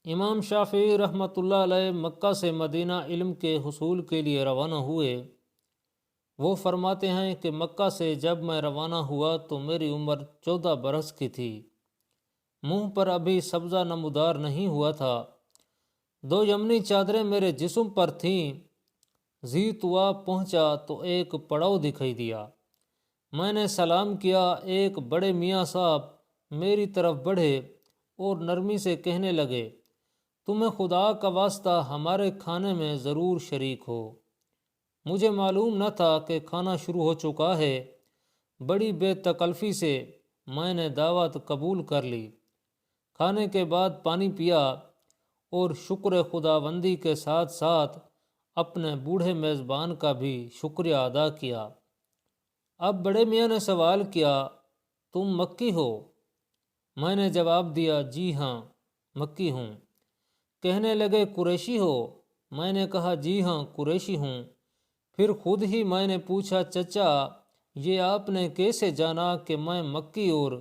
امام شافعی رحمۃ اللہ علیہ مکہ سے مدینہ علم کے حصول کے لیے روانہ ہوئے۔ وہ فرماتے ہیں کہ مکہ سے جب میں روانہ ہوا تو میری عمر 14 برس کی تھی، منہ پر ابھی سبزہ نمودار نہیں ہوا تھا، 2 یمنی چادریں میرے جسم پر تھیں۔ زی طوا پہنچا تو ایک پڑاؤ دکھائی دیا، میں نے سلام کیا۔ ایک بڑے میاں صاحب میری طرف بڑھے اور نرمی سے کہنے لگے، تمہیں خدا کا واسطہ ہمارے کھانے میں ضرور شریک ہو۔ مجھے معلوم نہ تھا کہ کھانا شروع ہو چکا ہے۔ بڑی بے تکلفی سے میں نے دعوت قبول کر لی۔ کھانے کے بعد پانی پیا اور شکر خداوندی کے ساتھ ساتھ اپنے بوڑھے میزبان کا بھی شکریہ ادا کیا۔ اب بڑے میاں نے سوال کیا، تم مکی ہو؟ میں نے جواب دیا، جی ہاں مکی ہوں۔ کہنے لگے، قریشی ہو؟ میں نے کہا، جی ہاں قریشی ہوں۔ پھر خود ہی میں نے پوچھا، چچا یہ آپ نے کیسے جانا کہ میں مکی اور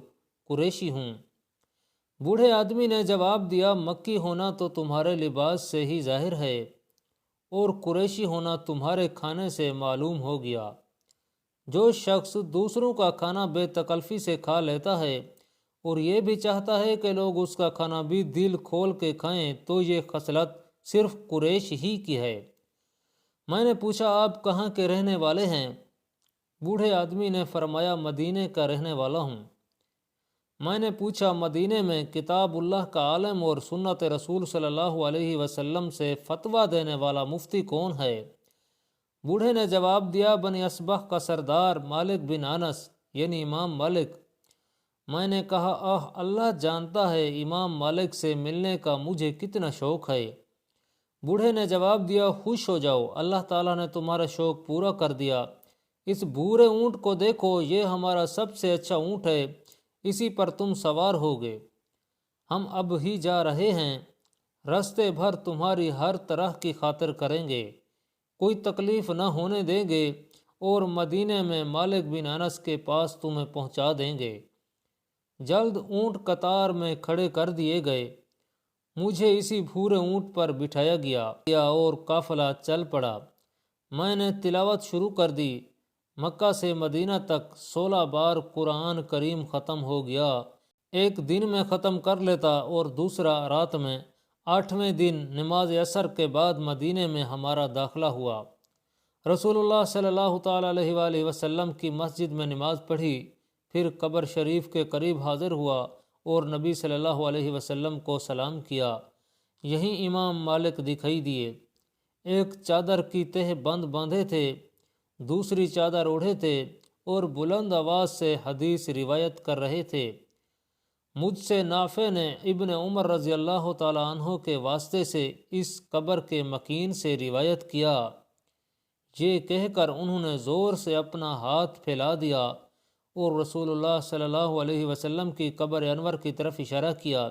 قریشی ہوں؟ بوڑھے آدمی نے جواب دیا، مکی ہونا تو تمہارے لباس سے ہی ظاہر ہے اور قریشی ہونا تمہارے کھانے سے معلوم ہو گیا۔ جو شخص دوسروں کا کھانا بے تکلفی سے کھا لیتا ہے اور یہ بھی چاہتا ہے کہ لوگ اس کا کھانا بھی دل کھول کے کھائیں تو یہ خصلت صرف قریش ہی کی ہے۔ میں نے پوچھا، آپ کہاں کے رہنے والے ہیں؟ بوڑھے آدمی نے فرمایا، مدینے کا رہنے والا ہوں۔ میں نے پوچھا، مدینے میں کتاب اللہ کا عالم اور سنت رسول صلی اللہ علیہ وسلم سے فتویٰ دینے والا مفتی کون ہے؟ بوڑھے نے جواب دیا، بنی اصبغ کا سردار مالک بن انس یعنی امام مالک۔ میں نے کہا، اللہ جانتا ہے امام مالک سے ملنے کا مجھے کتنا شوق ہے۔ بوڑھے نے جواب دیا، خوش ہو جاؤ، اللہ تعالیٰ نے تمہارا شوق پورا کر دیا۔ اس بھورے اونٹ کو دیکھو، یہ ہمارا سب سے اچھا اونٹ ہے، اسی پر تم سوار ہوگے۔ ہم اب ہی جا رہے ہیں، رستے بھر تمہاری ہر طرح کی خاطر کریں گے، کوئی تکلیف نہ ہونے دیں گے اور مدینے میں مالک بن انس کے پاس تمہیں پہنچا دیں گے۔ جلد اونٹ قطار میں کھڑے کر دیے گئے، مجھے اسی بھورے اونٹ پر بٹھایا گیا اور قافلہ چل پڑا۔ میں نے تلاوت شروع کر دی۔ مکہ سے مدینہ تک 16 بار قرآن کریم ختم ہو گیا۔ ایک دن میں ختم کر لیتا اور دوسرا رات میں۔ 8ویں دن نماز عصر کے بعد مدینے میں ہمارا داخلہ ہوا۔ رسول اللہ صلی اللہ تعالیٰ علیہ وآلہ وسلم کی مسجد میں نماز پڑھی، پھر قبر شریف کے قریب حاضر ہوا اور نبی صلی اللہ علیہ وسلم کو سلام کیا۔ یہیں امام مالک دکھائی دیے۔ ایک چادر کی تہ بند باندھے تھے، دوسری چادر اوڑھے تھے اور بلند آواز سے حدیث روایت کر رہے تھے۔ مجھ سے نافع نے ابن عمر رضی اللہ تعالیٰ عنہ کے واسطے سے اس قبر کے مکین سے روایت کیا۔ یہ کہہ کر انہوں نے زور سے اپنا ہاتھ پھیلا دیا اور رسول اللہ صلی اللہ علیہ وسلم کی قبر انور کی طرف اشارہ کیا۔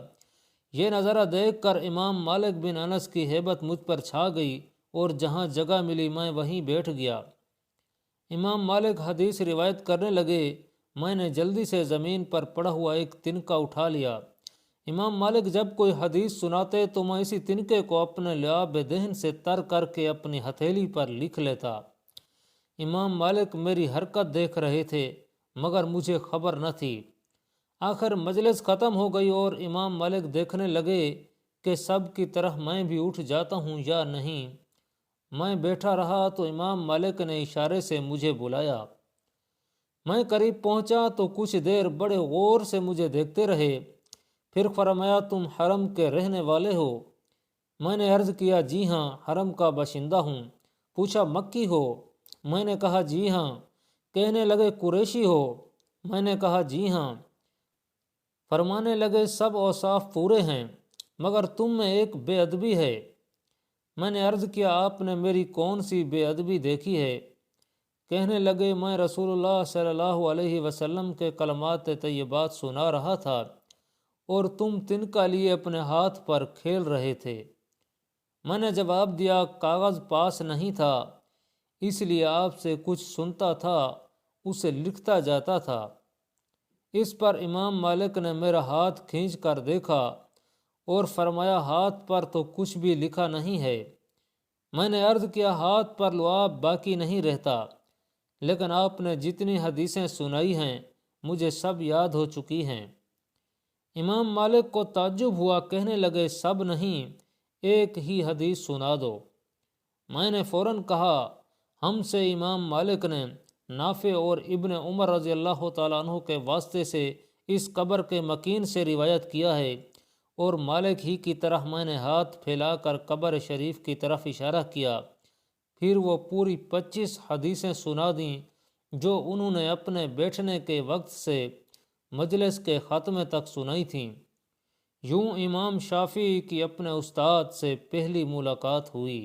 یہ نظارہ دیکھ کر امام مالک بن انس کی ہیبت مجھ پر چھا گئی اور جہاں جگہ ملی میں وہیں بیٹھ گیا۔ امام مالک حدیث روایت کرنے لگے، میں نے جلدی سے زمین پر پڑا ہوا ایک تنکا اٹھا لیا۔ امام مالک جب کوئی حدیث سناتے تو میں اسی تنکے کو اپنے لعاب دہن سے تر کر کے اپنی ہتھیلی پر لکھ لیتا۔ امام مالک میری حرکت دیکھ رہے تھے مگر مجھے خبر نہ تھی۔ آخر مجلس ختم ہو گئی اور امام مالک دیکھنے لگے کہ سب کی طرح میں بھی اٹھ جاتا ہوں یا نہیں۔ میں بیٹھا رہا تو امام مالک نے اشارے سے مجھے بلایا۔ میں قریب پہنچا تو کچھ دیر بڑے غور سے مجھے دیکھتے رہے، پھر فرمایا، تم حرم کے رہنے والے ہو؟ میں نے عرض کیا، جی ہاں حرم کا باشندہ ہوں۔ پوچھا، مکی ہو؟ میں نے کہا، جی ہاں۔ کہنے لگے، قریشی ہو؟ میں نے کہا، جی ہاں۔ فرمانے لگے، سب اوصاف پورے ہیں مگر تم میں ایک بے ادبی ہے۔ میں نے عرض کیا، آپ نے میری کون سی بے ادبی دیکھی ہے؟ کہنے لگے، میں رسول اللہ صلی اللہ علیہ وسلم کے کلمات طیبات سنا رہا تھا اور تم تنکا لیے اپنے ہاتھ پر کھیل رہے تھے۔ میں نے جواب دیا، کاغذ پاس نہیں تھا اس لیے آپ سے کچھ سنتا تھا، اسے لکھتا جاتا تھا۔ اس پر امام مالک نے میرا ہاتھ کھینچ کر دیکھا اور فرمایا ہاتھ پر تو کچھ بھی لکھا نہیں ہے۔ میں نے عرض کیا ہاتھ پر لعاب باقی نہیں رہتا، لیکن آپ نے جتنی حدیثیں سنائی ہیں مجھے سب یاد ہو چکی ہیں۔ امام مالک کو تعجب ہوا، کہنے لگے سب نہیں، ایک ہی حدیث سنا دو۔ میں نے فوراً کہا ہم سے امام مالک نے نافع اور ابن عمر رضی اللہ تعالیٰ عنہ کے واسطے سے اس قبر کے مکین سے روایت کیا ہے، اور مالک ہی کی طرح میں نے ہاتھ پھیلا کر قبر شریف کی طرف اشارہ کیا۔ پھر وہ پوری 25 حدیثیں سنا دیں جو انہوں نے اپنے بیٹھنے کے وقت سے مجلس کے خاتمے تک سنائی تھیں۔ یوں امام شافعی کی اپنے استاد سے پہلی ملاقات ہوئی۔